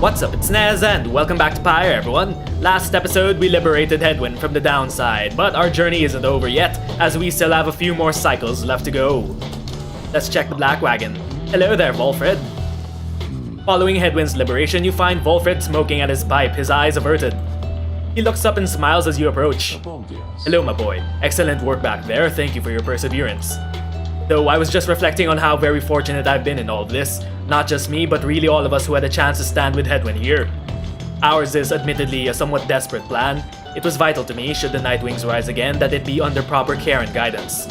What's up, it's Nez and welcome back to Pyre, everyone. Last episode we liberated Headwind from the downside, but our journey isn't over yet, as we still have a few more cycles left to go. Let's check the Black Wagon. Hello there, Volfred. Following Headwind's liberation, you find Volfred smoking at his pipe, his eyes averted. He looks up and smiles as you approach. Hello, my boy. Excellent work back there, thank you for your perseverance. Though I was just reflecting on how very fortunate I've been in all of this. Not just me, but really all of us who had a chance to stand with Headwind here. Ours is admittedly a somewhat desperate plan. It was vital to me, should the Nightwings rise again, that it be under proper care and guidance.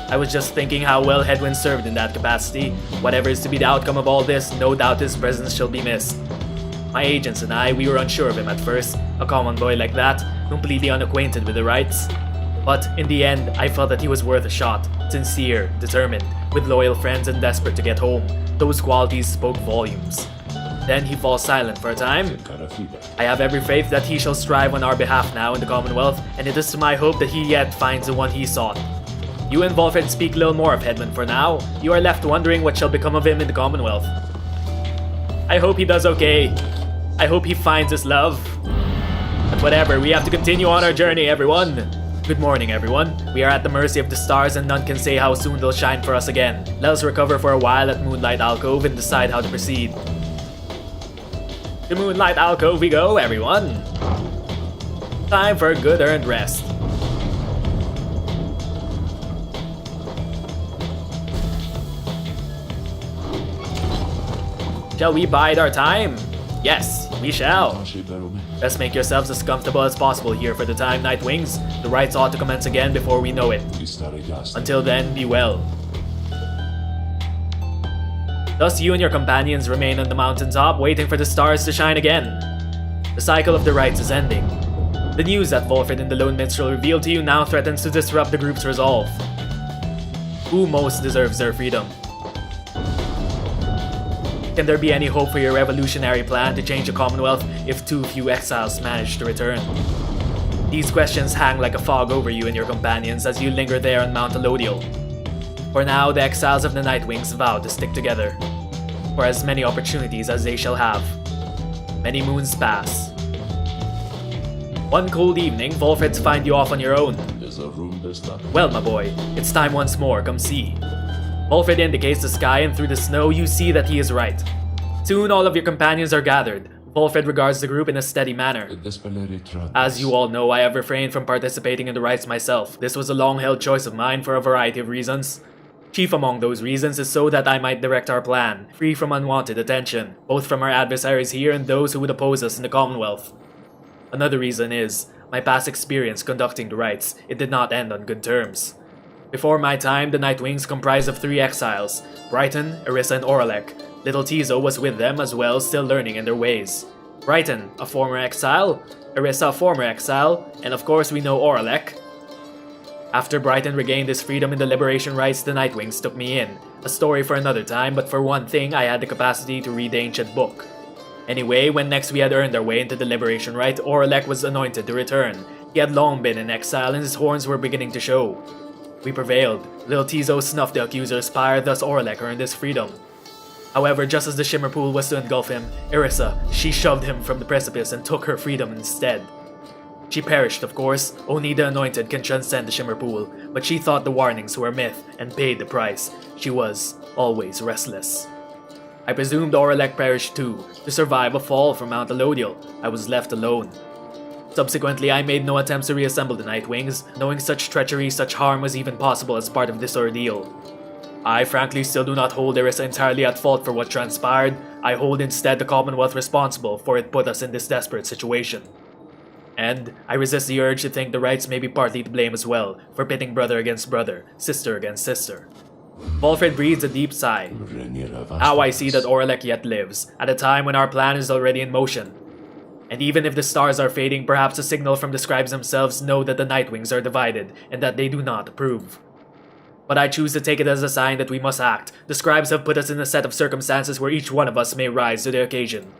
I was just thinking how well Headwind served in that capacity. Whatever is to be the outcome of all this, no doubt his presence shall be missed. My agents and I, we were unsure of him at first. A common boy like that, completely unacquainted with the rights. But in the end, I felt that he was worth a shot. Sincere, determined, with loyal friends and desperate to get home. Those qualities spoke volumes. Then he falls silent for a time. I have every faith that he shall strive on our behalf now in the Commonwealth, and it is to my hope that he yet finds the one he sought. You and Volfred speak little more of Headwind for now. You are left wondering what shall become of him in the Commonwealth. I hope he does okay. I hope he finds his love. But whatever, we have to continue on our journey, everyone. Good morning, everyone. We are at the mercy of the stars and none can say how soon they'll shine for us again. Let us recover for a while at Moonlight Alcove and decide how to proceed. To Moonlight Alcove we go, everyone. Time for a good earned rest. Shall we bide our time? Yes, we shall. Best make yourselves as comfortable as possible here for the time, Nightwings. The rites ought to commence again before we know it. Until then, be well. Thus you and your companions remain on the mountaintop, waiting for the stars to shine again. The cycle of the rites is ending. The news that Volfred and the Lone Minstrel revealed to you now threatens to disrupt the group's resolve. Who most deserves their freedom? Can there be any hope for your revolutionary plan to change the Commonwealth if too few exiles manage to return? These questions hang like a fog over you and your companions as you linger there on Mount Elodial. For now, the exiles of the Nightwings vow to stick together, for as many opportunities as they shall have. Many moons pass. One cold evening, Volfred's find you off on your own. Well, my boy, it's time once more, come see. Volfred indicates the sky, and through the snow you see that he is right. Soon all of your companions are gathered. Volfred regards the group in a steady manner. As you all know, I have refrained from participating in the rites myself. This was a long-held choice of mine for a variety of reasons. Chief among those reasons is so that I might direct our plan, free from unwanted attention, both from our adversaries here and those who would oppose us in the Commonwealth. Another reason is, my past experience conducting the rites, it did not end on good terms. Before my time, the Nightwings comprised of 3 exiles, Brighton, Erissa, and Oralek. Little Tizo was with them as well, still learning in their ways. Brighton, a former exile, Erissa, a former exile, and of course we know Oralek. After Brighton regained his freedom in the liberation rites, the Nightwings took me in. A story for another time, but for one thing, I had the capacity to read the ancient book. Anyway, when next we had earned our way into the liberation rite, Oralek was anointed to return. He had long been in exile and his horns were beginning to show. We prevailed. Little Tizo snuffed the accuser's fire, thus Oralek earned his freedom. However, just as the Shimmer Pool was to engulf him, Erissa, she shoved him from the precipice and took her freedom instead. She perished, of course. Only the Anointed can transcend the Shimmer Pool, but she thought the warnings were a myth and paid the price. She was always restless. I presumed Oralek perished too. To survive a fall from Mount Elodial, I was left alone. Subsequently, I made no attempts to reassemble the Nightwings, knowing such treachery, such harm was even possible as part of this ordeal. I frankly still do not hold Erissa entirely at fault for what transpired. I hold instead the Commonwealth responsible for it put us in this desperate situation. And I resist the urge to think the rights may be partly to blame as well, for pitting brother against brother, sister against sister. Volfred breathes a deep sigh. How I see that Oralek yet lives, at a time when our plan is already in motion. And even if the stars are fading, perhaps a signal from the scribes themselves know that the Nightwings are divided, and that they do not approve. But I choose to take it as a sign that we must act. The scribes have put us in a set of circumstances where each one of us may rise to the occasion.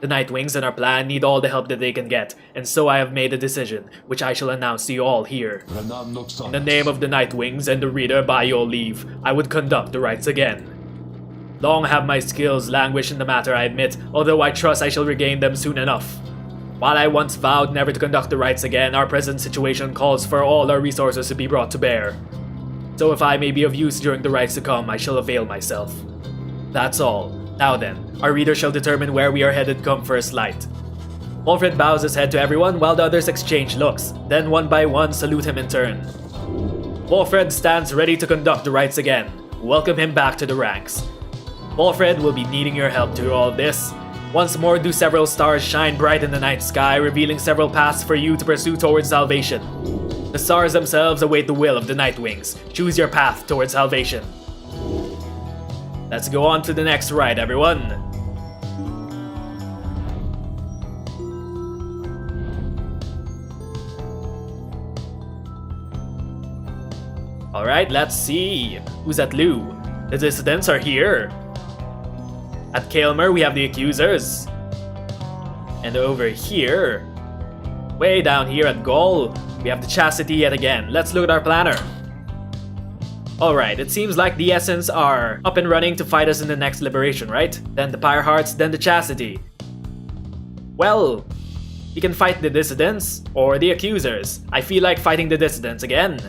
The Nightwings and our plan need all the help that they can get, and so I have made a decision, which I shall announce to you all here. In the name of the Nightwings and the reader, by your leave, I would conduct the rites again. Long have my skills languished in the matter, I admit, although I trust I shall regain them soon enough. While I once vowed never to conduct the rites again, our present situation calls for all our resources to be brought to bear. So if I may be of use during the rites to come, I shall avail myself. That's all. Now then, our reader shall determine where we are headed come first light. Wolfred bows his head to everyone while the others exchange looks, then one by one salute him in turn. Wolfred stands ready to conduct the rites again. Welcome him back to the ranks. Wolfred will be needing your help to all this. Once more do several stars shine bright in the night sky, revealing several paths for you to pursue towards salvation. The stars themselves await the will of the Nightwings. Choose your path towards salvation. Let's go on to the next rite, everyone. Alright, let's see. Who's at Lou? The dissidents are here. At Kaelmer, we have the accusers. And over here, way down here at Gaul, we have the Chastity yet again. Let's look at our planner. Alright, it seems like the Essence are up and running to fight us in the next liberation, right? Then the Pyre Hearts, then the Chastity. Well, we can fight the dissidents or the accusers. I feel like fighting the dissidents again.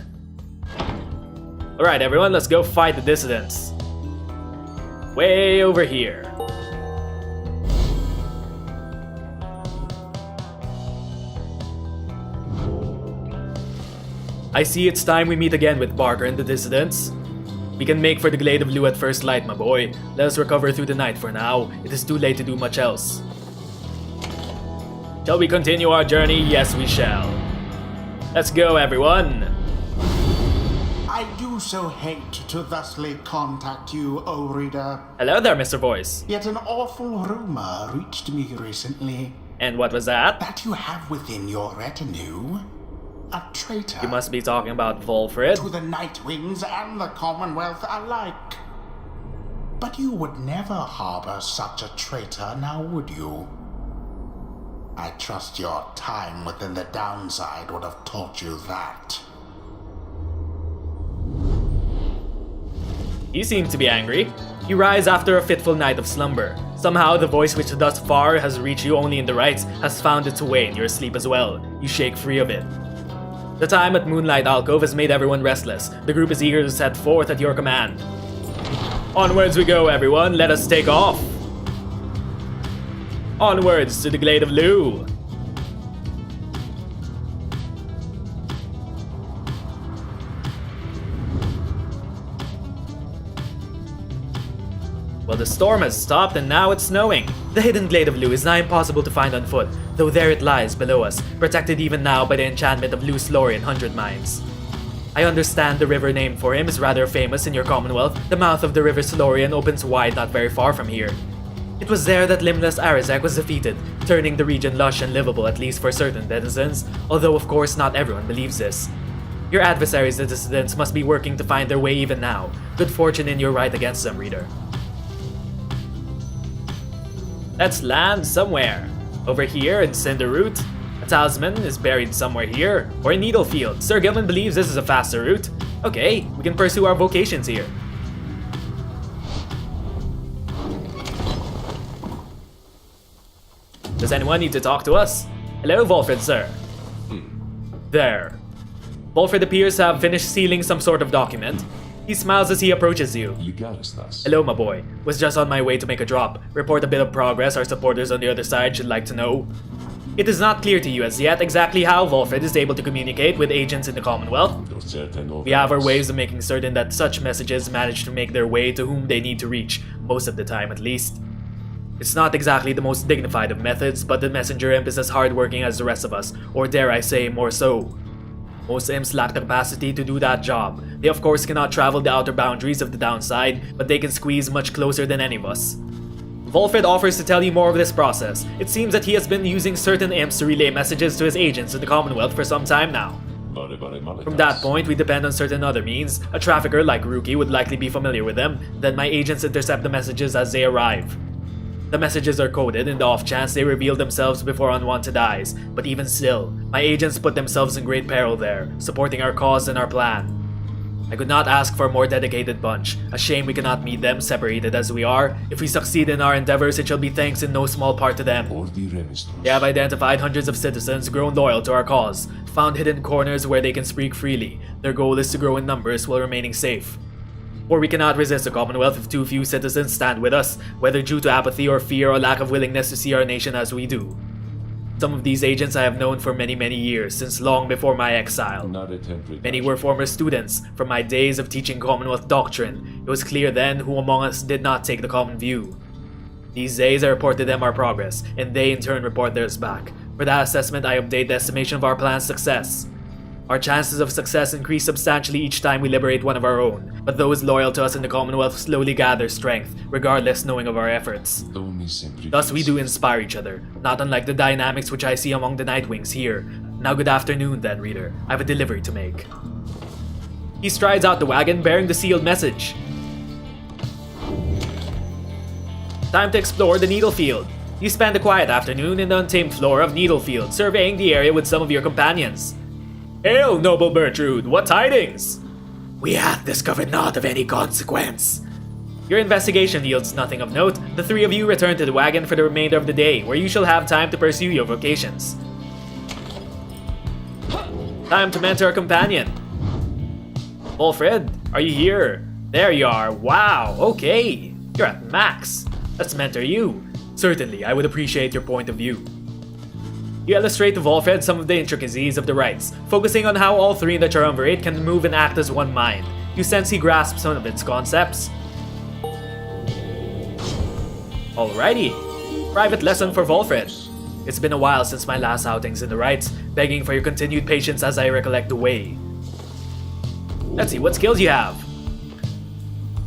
Alright everyone, let's go fight the dissidents. Way over here. I see it's time we meet again with Barker and the dissidents. We can make for the Glade of Lu at first light, my boy. Let us recover through the night for now. It is too late to do much else. Shall we continue our journey? Yes, we shall. Let's go, everyone. I do so hate to thusly contact you, O reader. Hello there, Mr. Voice. Yet an awful rumor reached me recently. And what was that? That you have within your retinue a traitor. You must be talking about Volfred. To the Nightwings and the Commonwealth alike. But you would never harbor such a traitor, now would you? I trust your time within the downside would have taught you that. You seem to be angry. You rise after a fitful night of slumber. Somehow the voice which thus far has reached you only in the rites has found its way in your sleep as well. You shake free of it. The time at Moonlight Alcove has made everyone restless. The group is eager to set forth at your command. Onwards we go, everyone. Let us take off. Onwards to the Glade of Lu. Well, the storm has stopped and now it's snowing. The hidden Glade of Lu is nigh impossible to find on foot, though there it lies below us, protected even now by the enchantment of Lu's Lorian 100 Mines. I understand the river named for him is rather famous in your Commonwealth. The mouth of the river Solorian opens wide not very far from here. It was there that limbless Arizek was defeated, turning the region lush and livable at least for certain denizens, although of course not everyone believes this. Your adversaries, the dissidents, must be working to find their way even now. Good fortune in your right against them, reader. Let's land somewhere. Over here in Cinderroot. A talisman is buried somewhere here. Or in Needlefield. Sir Gilman believes this is a faster route. Okay, we can pursue our vocations here. Does anyone need to talk to us? Hello, Volfred, sir. There. Volfred appears to have finished sealing some sort of document. He smiles as he approaches you. You got us thus. Hello, my boy. Was just on my way to make a drop. Report a bit of progress our supporters on the other side should like to know. It is not clear to you as yet exactly how Volfred is able to communicate with agents in the Commonwealth. We have our ways of making certain that such messages manage to make their way to whom they need to reach, most of the time at least. It's not exactly the most dignified of methods, but the messenger imp is as hardworking as the rest of us, or dare I say, more so. Most imps lack the capacity to do that job. They of course cannot travel the outer boundaries of the downside, but they can squeeze much closer than any of us. Volfred offers to tell you more of this process. It seems that he has been using certain imps to relay messages to his agents in the Commonwealth for some time now. From that point, we depend on certain other means. A trafficker like Rookie would likely be familiar with them, then my agents intercept the messages as they arrive. The messages are coded in the off chance they reveal themselves before unwanted eyes, but even still, my agents put themselves in great peril there, supporting our cause and our plan. I could not ask for a more dedicated bunch. A shame we cannot meet them, separated as we are. If we succeed in our endeavors, it shall be thanks in no small part to them. They have identified hundreds of citizens grown loyal to our cause, found hidden corners where they can speak freely. Their goal is to grow in numbers while remaining safe. For we cannot resist a Commonwealth if too few citizens stand with us, whether due to apathy or fear or lack of willingness to see our nation as we do. Some of these agents I have known for many years, since long before my exile. Many were former students, from my days of teaching Commonwealth doctrine. It was clear then who among us did not take the common view. These days I report to them our progress, and they in turn report theirs back. For that assessment I update the estimation of our plan's success. Our chances of success increase substantially each time we liberate one of our own, but those loyal to us in the Commonwealth slowly gather strength, regardless knowing of our efforts. Thus we do inspire each other, not unlike the dynamics which I see among the Nightwings here. Now good afternoon then, reader. I have a delivery to make. He strides out the wagon bearing the sealed message. Time to explore the Needlefield. You spend a quiet afternoon in the untamed floor of Needlefield, surveying the area with some of your companions. Hail, noble Bertrude, what tidings? We have discovered naught of any consequence. Your investigation yields nothing of note. The three of you return to the wagon for the remainder of the day, where you shall have time to pursue your vocations. Time to mentor a companion. Wolfred, are you here? There you are. Wow, okay. You're at max. Let's mentor you. Certainly, I would appreciate your point of view. You illustrate to Wolfred some of the intricacies of the rites, focusing on how all three in the triumvirate can move and act as one mind. You sense he grasps some of its concepts. Alrighty, private lesson for Wolfred. It's been a while since my last outings in the rites, begging for your continued patience as I recollect the way. Let's see what skills you have.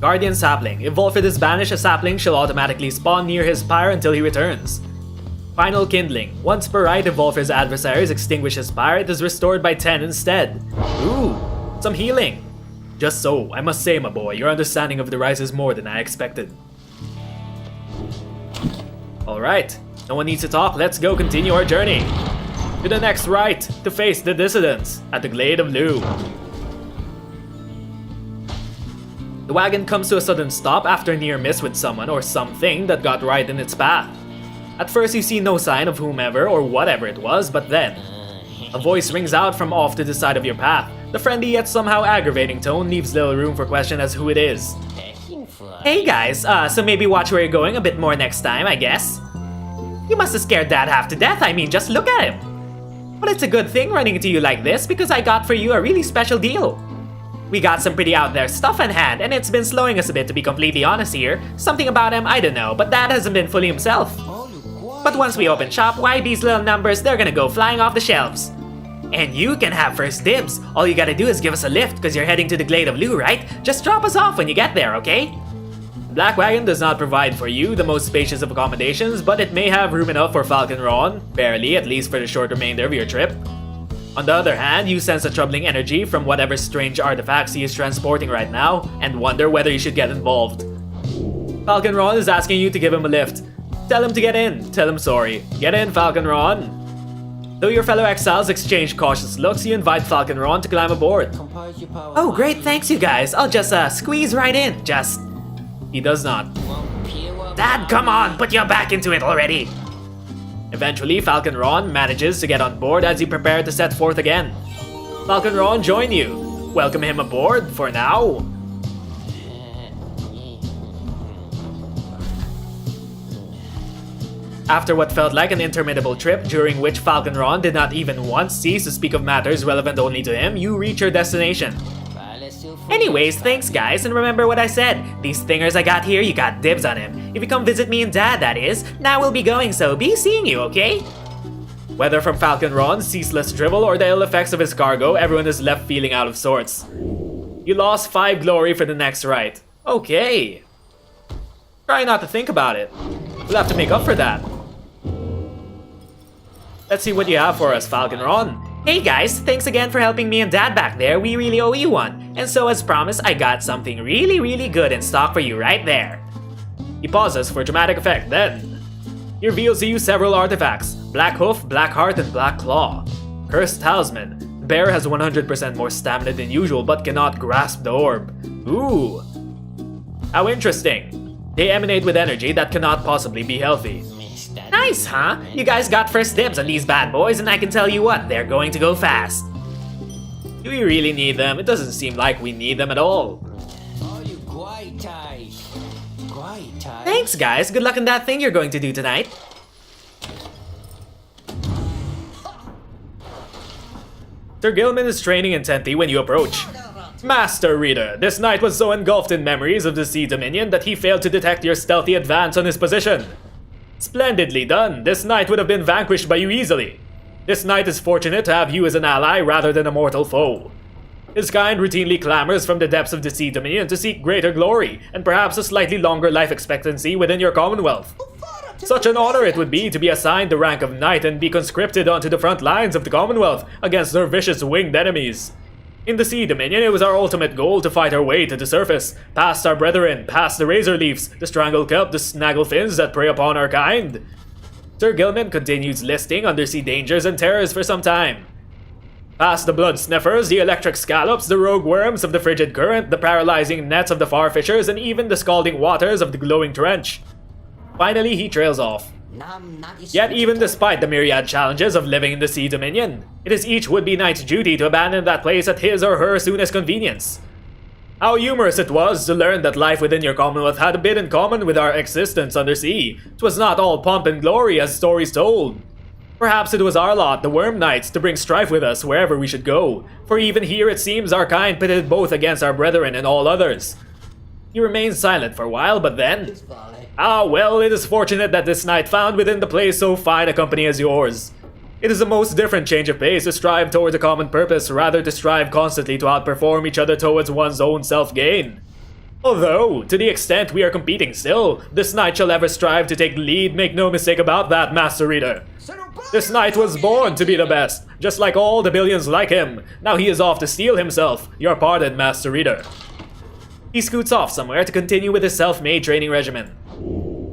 Guardian Sapling. If Wolfred is banished, a sapling shall automatically spawn near his pyre until he returns. Final Kindling. Once per rite, if Wolfred's adversaries extinguish his pyre, it is restored by 10 instead. Ooh, some healing. Just so, I must say, my boy, your understanding of the rites is more than I expected. Alright, no one needs to talk, let's go continue our journey. To the next rite, to face the dissidents, at the Glade of Lu. The wagon comes to a sudden stop after a near miss with someone or something that got right in its path. At first you see no sign of whomever or whatever it was, but then a voice rings out from off to the side of your path. The friendly yet somehow aggravating tone leaves little room for question as who it is. Hey guys, so maybe watch where you're going a bit more next time, I guess. You must have scared Dad half to death, I mean, just look at him. Well, it's a good thing running into you like this because I got for you a really special deal. We got some pretty out there stuff in hand, and it's been slowing us a bit to be completely honest here. Something about him, I don't know, but Dad hasn't been fully himself. But once we open shop, why these little numbers, they're gonna go flying off the shelves. And you can have first dibs. All you gotta do is give us a lift, cause you're heading to the Glade of Lu, right? Just drop us off when you get there, okay? Black Wagon does not provide for you the most spacious of accommodations, but it may have room enough for Falcon Ron, barely, at least for the short remainder of your trip. On the other hand, you sense a troubling energy from whatever strange artifacts he is transporting right now, and wonder whether you should get involved. Falcon Ron is asking you to give him a lift. Tell him to get in. Tell him sorry. Get in, Falcon Ron. Though your fellow exiles exchange cautious looks, you invite Falcon Ron to climb aboard. Oh great, thanks you guys. I'll just squeeze right in. Just... He does not. Dad, come on, put your back into it already. Eventually, Falcon Ron manages to get on board as he prepares to set forth again. Falcon Ron join you. Welcome him aboard for now. After what felt like an interminable trip, during which Falcon Ron did not even once cease to speak of matters relevant only to him, you reach your destination. Anyways, thanks guys, and remember what I said. These thingers I got here, you got dibs on him. If you come visit me and Dad, that is. Now we'll be going, so be seeing you, okay? Whether from Falcon Ron's ceaseless drivel or the ill effects of his cargo, everyone is left feeling out of sorts. You lost 5 glory for the next rite. Okay. Try not to think about it. We'll have to make up for that. Let's see what you have for us, Falcon Ron. Hey guys, thanks again for helping me and Dad back there. We really owe you one. And so as promised, I got something really good in stock for you right there. He pauses for dramatic effect, then he reveals to you several artifacts. Black Hoof, Black Heart, and Black Claw. Cursed Talisman. Bear has 100% more stamina than usual but cannot grasp the orb. Ooh. How interesting. They emanate with energy that cannot possibly be healthy. Nice, huh? You guys got first dibs on these bad boys, and I can tell you what, they're going to go fast. Do we really need them? It doesn't seem like we need them at all. Oh, you quite tight. Quite tight. Thanks, guys. Good luck in that thing you're going to do tonight. Sir Gilman is training intently when you approach. Master Reader, this knight was so engulfed in memories of the Sea Dominion that he failed to detect your stealthy advance on his position. Splendidly done. This knight would have been vanquished by you easily. This knight is fortunate to have you as an ally rather than a mortal foe. His kind routinely clamors from the depths of the Sea Dominion to seek greater glory and perhaps a slightly longer life expectancy within your commonwealth. Such an honor it would be to be assigned the rank of knight and be conscripted onto the front lines of the commonwealth against their vicious winged enemies. In the Sea Dominion, it was our ultimate goal to fight our way to the surface, past our brethren, past the razor leaves, the strangle kelp, the snaggle fins that prey upon our kind. Sir Gilman continues listing undersea dangers and terrors for some time. Past the blood sniffers, the electric scallops, the rogue worms of the frigid current, the paralyzing nets of the far fishers, and even the scalding waters of the glowing trench. Finally, he trails off. Yet even despite the myriad challenges of living in the Sea Dominion, it is each would-be knight's duty to abandon that place at his or her soonest convenience. How humorous it was to learn that life within your commonwealth had a bit in common with our existence undersea. 'Twas not all pomp and glory as stories told. Perhaps it was our lot, the Worm Knights, to bring strife with us wherever we should go, for even here it seems our kind pitted both against our brethren and all others. He remains silent for a while, but then... Ah, well, it is fortunate that this knight found within the place so fine a company as yours. It is a most different change of pace to strive towards a common purpose, rather to strive constantly to outperform each other towards one's own self-gain. Although, to the extent we are competing still, this knight shall ever strive to take the lead, make no mistake about that, Master Reader. This knight was born to be the best, just like all the billions like him. Now he is off to steal himself. Your pardon, Master Reader. He scoots off somewhere to continue with his self-made training regimen.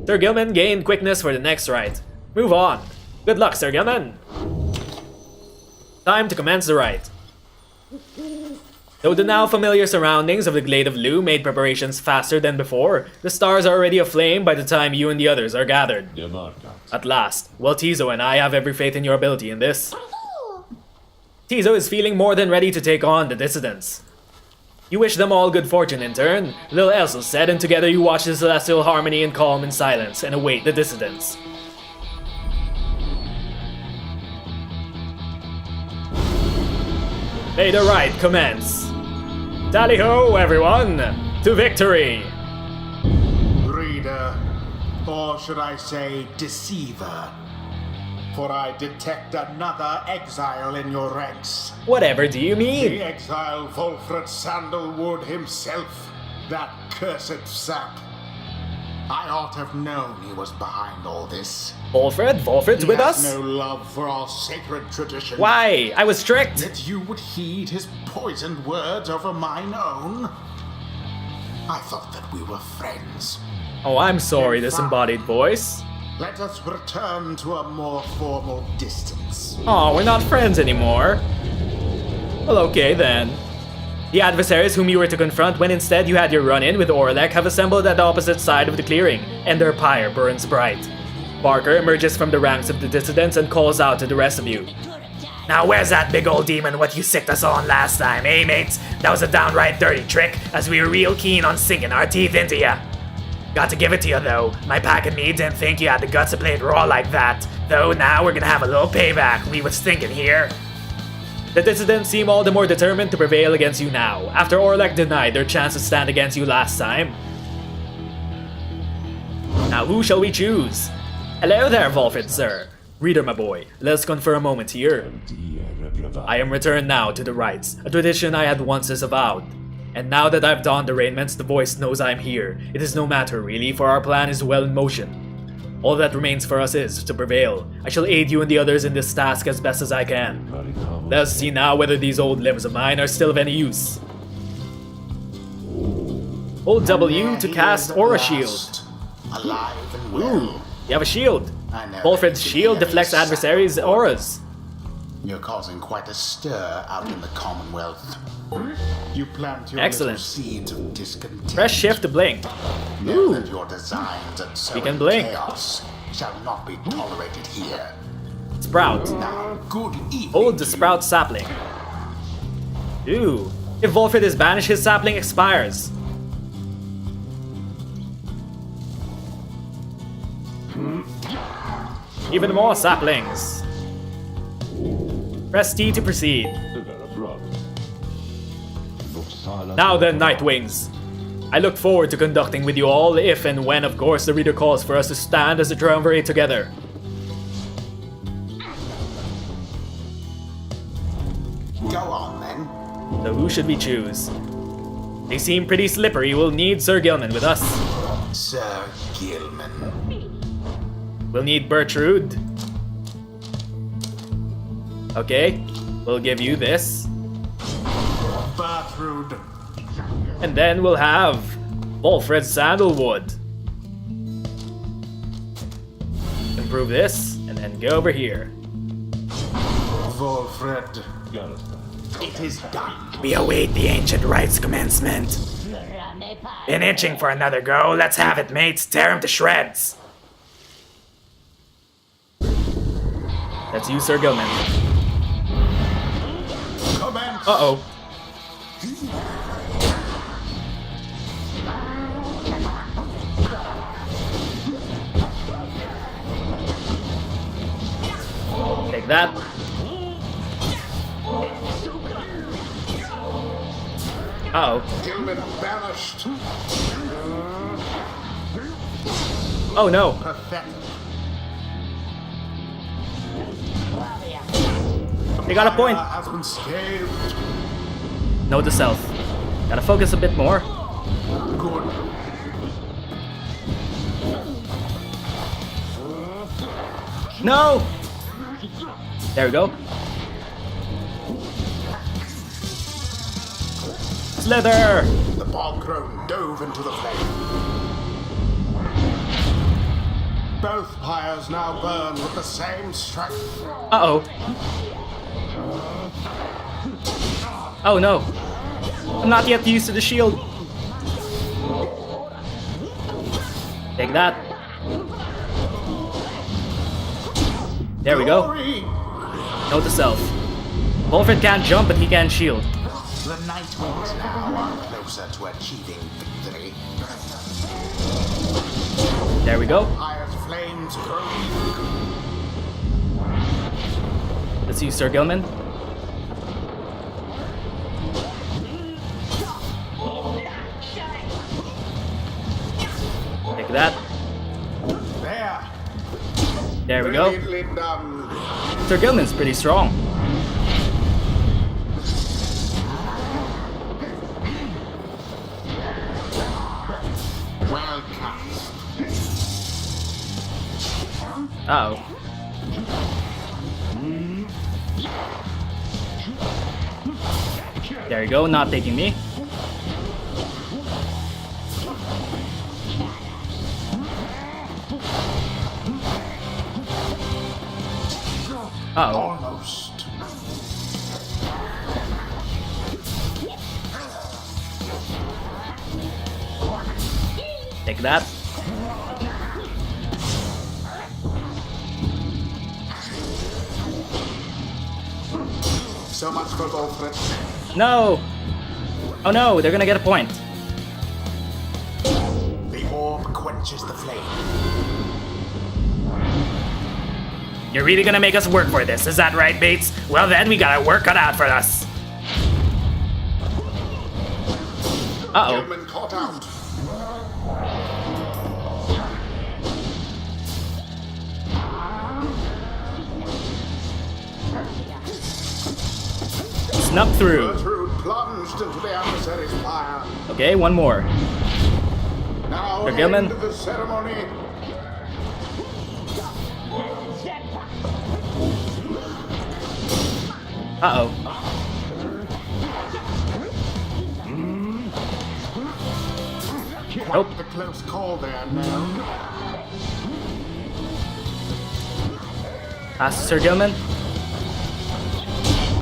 Sir Gilman gained quickness for the next rite. Move on. Good luck, Sir Gilman. Time to commence the rite. Though the now familiar surroundings of the Glade of Lu made preparations faster than before, the stars are already aflame by the time you and the others are gathered. At last, well, Tizo and I have every faith in your ability in this. Tizo is feeling more than ready to take on the dissidents. You wish them all good fortune in turn, Lil Elsel said, and together you watch the celestial harmony in calm and silence and await the dissidents. May the rite commence. Tally-ho, everyone! To victory! Reader, or should I say deceiver, for I detect another exile in your ranks. Whatever do you mean? The exile Wolfred Sandalwood himself, that cursed sap. I ought to have known he was behind all this. Wolfred's with us? He has no love for our sacred tradition. Why? I was tricked! Yet you would heed his poisoned words over mine own? I thought that we were friends. Oh, I'm sorry, disembodied voice. Let us return to a more formal distance. Oh, we're not friends anymore. Well, okay then. The adversaries whom you were to confront when instead you had your run-in with Orlek have assembled at the opposite side of the clearing, and their pyre burns bright. Barker emerges from the ranks of the dissidents and calls out to the rest of you. Now where's that big old demon what you sicked us on last time, eh mates? That was a downright dirty trick, as we were real keen on sinking our teeth into ya. Got to give it to you though, my pack and me didn't think you had the guts to play it raw like that. Though now we're gonna have a little payback, we was thinking here. The dissidents seem all the more determined to prevail against you now, after Orlek denied their chance to stand against you last time. Now who shall we choose? Hello there, Wolfred, sir. Reader, my boy, let's confer a moment here. I am returned now to the rites, a tradition I had once disavowed. And now that I've donned the raiments, the voice knows I'm here. It is no matter really, for our plan is well in motion. All that remains for us is to prevail. I shall aid you and the others in this task as best as I can. Let us see now whether these old limbs of mine are still of any use. Hold W to cast Aura Shield. Alive and well. You have a shield. Wolfred's shield deflects adversaries' auras. You're causing quite a stir out in the Commonwealth. You plant your Excellent. little seeds of discontent. Press shift to blink. Know that your designs and so can blink. chaos shall not be tolerated here. Sprout. Now, good evening. Hold the to you. sprout sapling. Ooh. If Volfred is banished, his sapling expires. Even more saplings. Press T to proceed. Now then, Nightwings. I look forward to conducting with you all if and when, of course, the reader calls for us to stand as a triumvirate together. Go on then. So who should we choose? They seem pretty slippery. We'll need Sir Gilman with us. Sir Gilman. We'll need Bertrude. Okay, we'll give you this. Bertrude. And then we'll have Volfred Sandalwood. Improve this, and then go over here. Volfred. It is done. We await the ancient rites commencement. Been itching for another go. Let's have it, mates. Tear him to shreds. That's you, Sir Gilman. Commence. Uh-oh. Take that. Uh-oh. Gilman banished. Oh no. Pathetic. They got a point. Has been scathed. Note to self. Gotta focus a bit more. Good. No! There we go. Slither! The bog crone dove into the flame. Both pyres now burn with the same strength. Uh-oh. Oh no. I'm not yet used to the shield. Take that. There we go. Glory! Note to self. Volfred can't jump, but he can shield. The Nightwings now are closer to achieving victory. There we go. Pyre's flames grow. Let's use Sir Gilman. Take that. There. There we go. Brilliantly done. Sir Gilman's pretty strong. Well cast. Uh-oh. There you go, not taking me. Uh-oh. Almost. Take that. So much for Volfred. No! Oh no, they're gonna get a point. The orb quenches the flame. You're really gonna make us work for this, is that right, Bates? Well then, we got our work cut out for us. Uh-oh. Gilman caught out. Snuck through. Bertrude plunged into the adversary's fire. Okay, one more. Now Sir the Gilman. end of the ceremony. Uh-oh. Nope. The close call there now. Pass to Sir Gilman.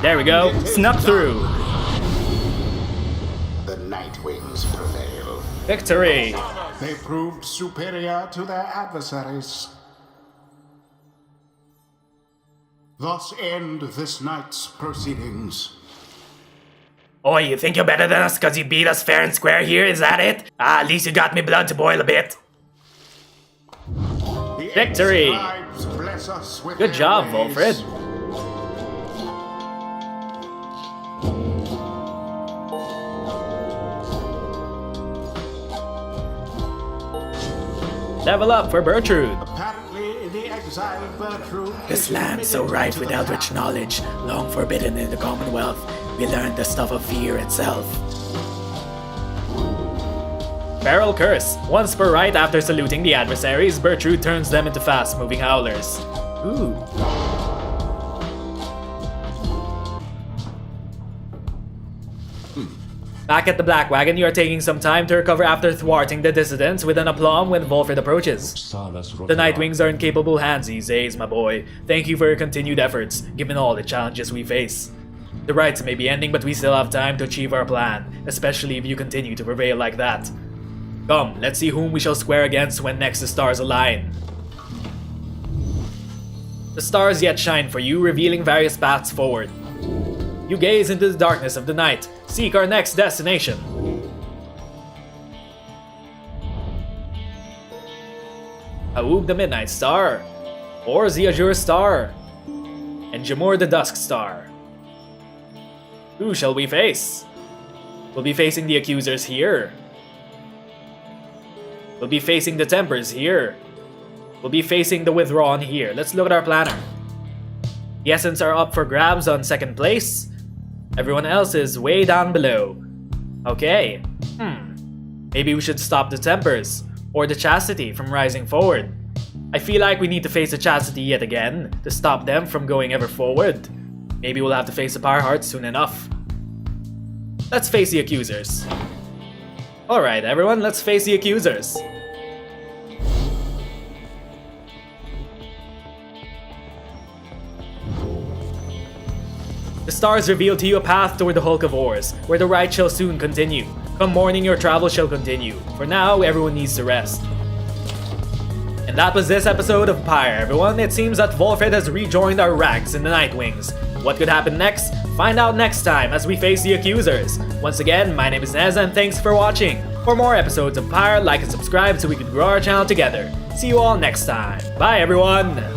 There we go. Snuck through. The Nightwings prevail. Victory. They proved superior to their adversaries. Thus end this night's proceedings. Oh, you think you're better than us because you beat us fair and square here, is that it? At least you got me blood to boil a bit. Victory! Bless us with Good job, Volfred. Level up for Bertrude. Apparently, the exiled Bertrude. This land so rife with eldritch knowledge, long forbidden in the Commonwealth, we learned the stuff of fear itself. Barrel Curse. Once per right after saluting the adversaries, Bertrude turns them into fast-moving howlers. Ooh. Back at the Black Wagon, you are taking some time to recover after thwarting the dissidents with an aplomb when Volfred approaches. The Nightwings are in capable hands these days, my boy. Thank you for your continued efforts, given all the challenges we face. The rites may be ending, but we still have time to achieve our plan, especially if you continue to prevail like that. Come, let's see whom we shall square against when next the stars align. The stars yet shine for you, revealing various paths forward. You gaze into the darkness of the night, seek our next destination. Aoog the Midnight Star, or the Azure Star, and Jamur the Dusk Star. Who shall we face? We'll be facing the accusers here. We'll be facing the Tempers here. We'll be facing the Withdrawn here. Let's look at our planner. The Essence are up for grabs on second place. Everyone else is way down below. Okay. Maybe we should stop the Tempers, or the Chastity from rising forward. I feel like we need to face the Chastity yet again, to stop them from going ever forward. Maybe we'll have to face the Pyre soon enough. Let's face the accusers. Alright everyone, let's face the accusers. The stars reveal to you a path toward the Hulk of Ores, where the ride shall soon continue. Come morning, your travel shall continue. For now, everyone needs to rest. And that was this episode of Pyre, everyone. It seems that Volfred has rejoined our ranks in the Nightwings. What could happen next? Find out next time as we face the accusers. Once again, my name is Nez and thanks for watching. For more episodes of Pyre, like and subscribe so we can grow our channel together. See you all next time. Bye everyone!